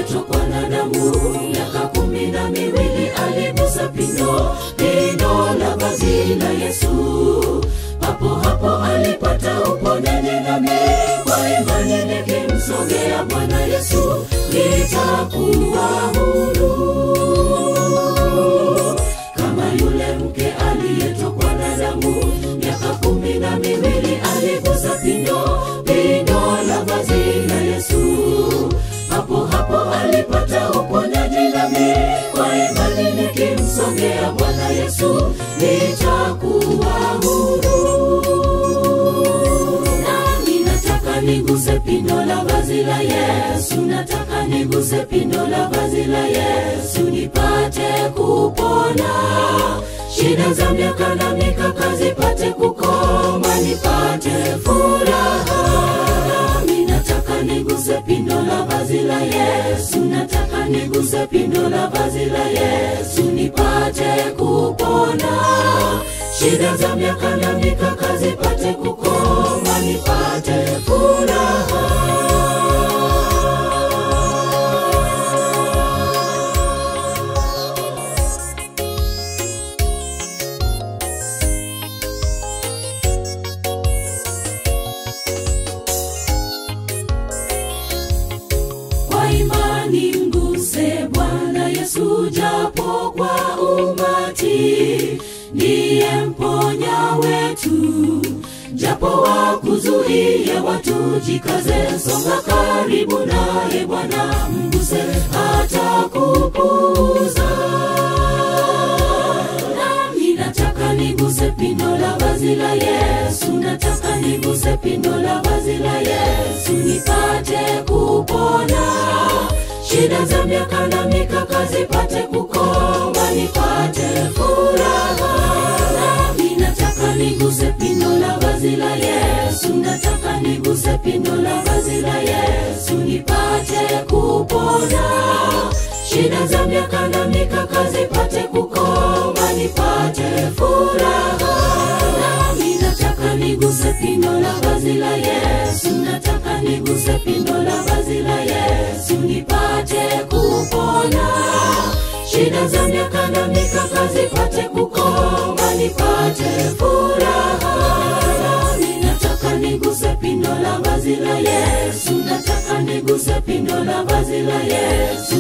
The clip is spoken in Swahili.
aliyetokwa na damu. Miaka 12 aligusa pindo la vazi la Yesu. Hapo hapo alipata uponyaji, nami kwa imani nikimsogea Bwana Yesu nitakuwa huru. Kama yule mke aliyetokwa na damu, miaka 12 aligusa pindo la vazi la Yesu. Hapo hapo alipata uponyaji, nami kwa imani nikimsogea Bwana Yesu nitakuwa huru. Nami nataka niguse pindo la vazi la Yesu, nataka niguse pindo la vazi la Yesu nipate kupona. Shida za miaka na mikaka zipate kukoma, nipate furaha. Nami nataka niguse pindo la vazi la Yesu, nataka niguse pindo la vazi la Yesu nipate kupona. Shida za miaka na mikaka zipate kukoma, nipate furaha. Imani mguse Bwana Yesu japo kwa umati, ndiye mponya wetu. Japo wakuzuie watu, jikaze, songa karibu naye Bwana mguse hatakupuuza. Nami nataka niguse pindo la vazi la Yesu, nataka niguse pindo la vazi la Yesu nipate kupona. Shida za miaka na mikaka zipate kukoma, nipate furaha. Nami nataka niguse pindo la vazi la Yesu, nataka niguse pindo la vazi la Yesu nipate kupona. Shida za miaka na mikaka zipate kukoma, nipate furaha. Nami nataka niguse pindo la vazi la Yesu, nataka niguse pindo la vazi la Yesu nipate kupona. Shida za miaka na mikaka zipate kukoma, nipate furaha. Nami nataka niguse pindo la vazi la Yesu, nataka niguse pindo la vazi la Yesu